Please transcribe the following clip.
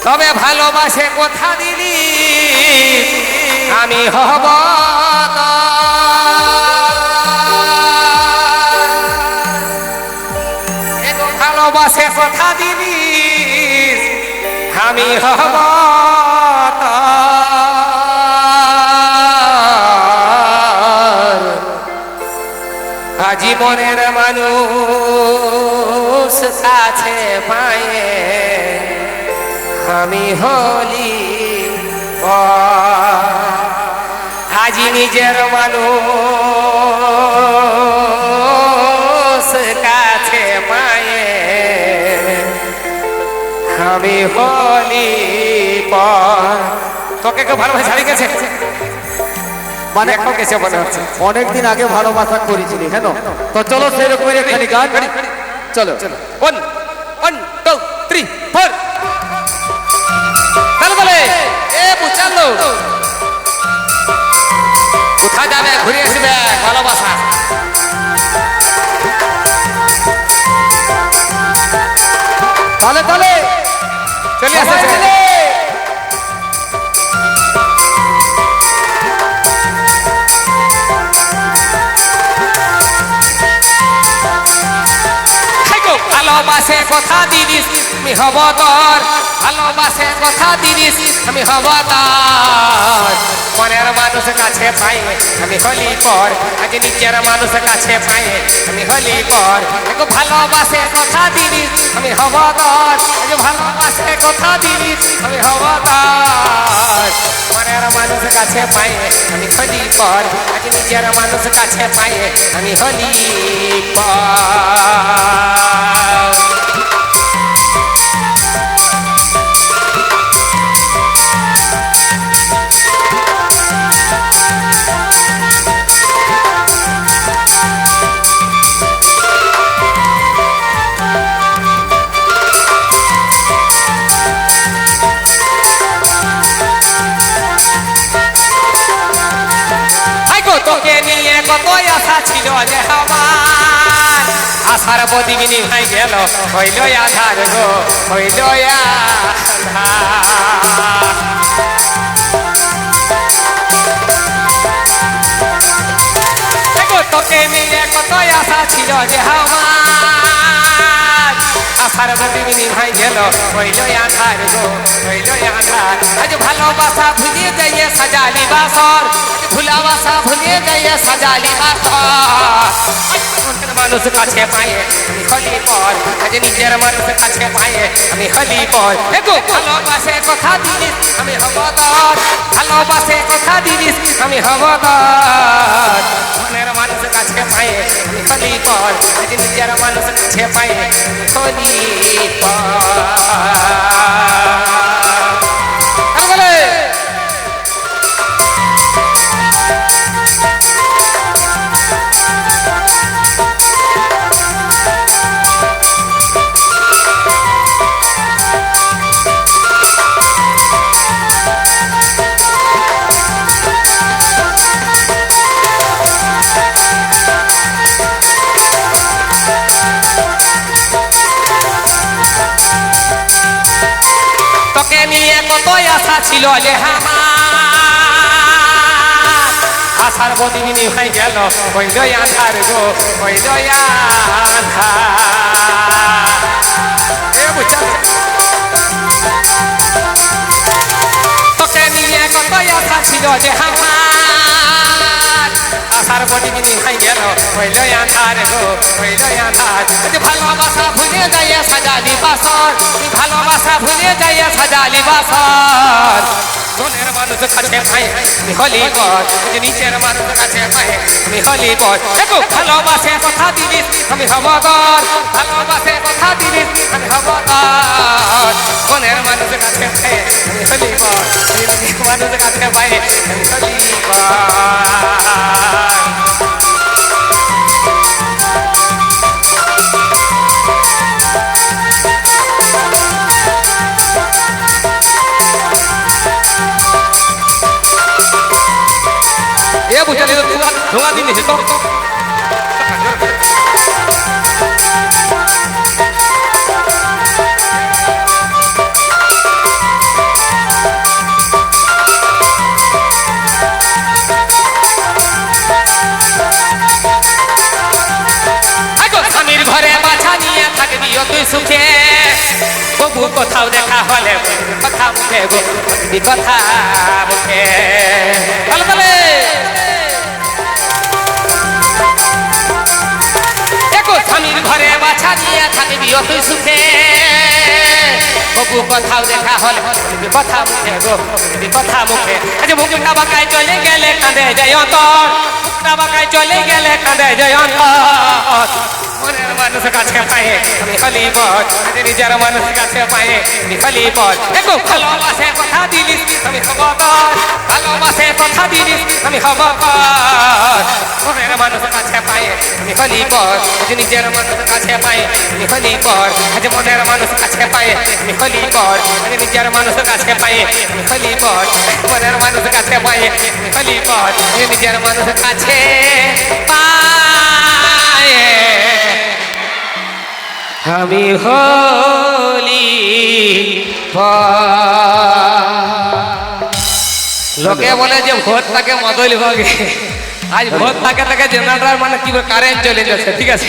তবে ভালোবাসে কথা দিলি আমি হব ভালোবাসে কথা দিলি আমি হব জীবনের মানুষ কাছে পায়ে আমি হলি আজি নিজের মানুষ কাছে পায়ে আমি হলি তোকে কেউ ভালোবাসা ছাড়ি গেছে মানে এখন গেছে মনে হচ্ছে অনেকদিন আগে ভালোবাসা করেছিলি কেন তো চলো সেরকমের একখানি গান চলো 1 2 3 4 তাহলে এ বুঝালো কোথায় যাবে ঘুরে আসবে ভালোবাসা তাহলে তাহলে চলে আসে ভালোবাসে কথা দিলিস আমি হব তোর ভালোবাসে কথা দিলিস আমি হব তোর মনের মানুষ কাছে পাই আমি হলি পর আজ নিজের মানুষ কাছে পাই আমি হলি পর ভালোবাসে কথা দিলিস আমি হব তোর আজ ভালোবাসে কথা দিলিস আমি হব তোর মনের মানুষ কাছে পাই আমি হলি পর আজ নিজের মানুষ কাছে পাই আমি হলি পর তোকে নিয়ে কত আশা ছিল যে আমার আশার প্রতিদিনই ভাই গেল হইল আধার গো হইল তোকে নিয়ে কত আশা ছিল যে আমার আশার প্রতিদিনই ভাই গেল হইল আধার গো হইল আধার আজ ভালোবাসা ভুলিয়ে যাইয়ে সাজালি বাসর ভুলাবাসা ভুলিয়ে যাইয়ে সাজালি বাসর মানুষ কাছে পায়ে আমি হলি পর আজ নিজের মানুষ কাছে পায়ে আমি হলি পর ভালোবাসে কথা দিলিস আমি হব তোর ভালোবাসে কথা দিলিস আমি হব তোর মনের মানুষ কাছে পায়ে আমি হলি পর আজ নিজের মানুষ কাছে পায়ে আমি হলি তোকে নিয়ে কত আশা ছিল যে আমার আশার প্রতিদিন হয়ে গেল হইল আধার গো হইল তোকে নিয়ে কত আশা ছিল যে আমার আশার প্রতিদিন হয়ে গেল হইল আধার গো হইল আধার ভালোবাসা ভুলে যাইয়া সাজালি বাসর ভালোবাসা ভুলে যাইয়া সাজালি বাসর মনের মানুষ কাছে পাই আমি হলি পর নিজের মানুষ কাছে পাই আমি হলি পর ভালোবাসে কথা দিলিস আমি হব তোর ভালোবাসে কথা দিলিস আমি হব তোর মনের মানুষ কাছে পাই আমি হলি পর মানুষ কাছে পাই আমি হলি পর বুঝালি ধোঁয়া দিন তো সুখে তবু কোথাও দেখা হলে কথা মুখে গো প্রতিটি কথা মুখে ভালো তাহলে দেখো স্বামীর ঘরে বাছা দিয়ে থাকবি অতই সুখে তবু কোথাও দেখা হলে প্রতিটি কথা মুখে গো প্রতিটি কথা মুখে আজ মুখটা বাঁকায় চলে গেলে কাঁদে যায় অন্তর মুখটা বাঁকায় চলে গেলে কাঁদে যায় অন্তর মনের মানুষ কাছে পায়ে আমি হলি পথ নিজের মানুষ কাছে পায়ে আমি হলি পথ দেখো ভালোবাসে কথা দিলিস আমি হব কর ভালোবাসে কথা দিলিস আমি হব কর মনের মানুষ কাছে পায়ে আমি হলি পথ নিজের মানুষ কাছে পায়ে আমি হলি পথ আজ মনের মানুষ কাছে পায়ে আমি হলি পথ নিজের মানুষ কাছে পায়ে আমি হলি পথ মনের মানুষ কাছে পায়ে আমি হলি পথ নিজের মানুষ কাছে পায়ে আমি হলি লোকে বলে যে ভোট তাকে মদল ভাগে আজ ভোট তাকে জেনারেটর মানে কি কারেন্ট চলে যাচ্ছে ঠিক আছে।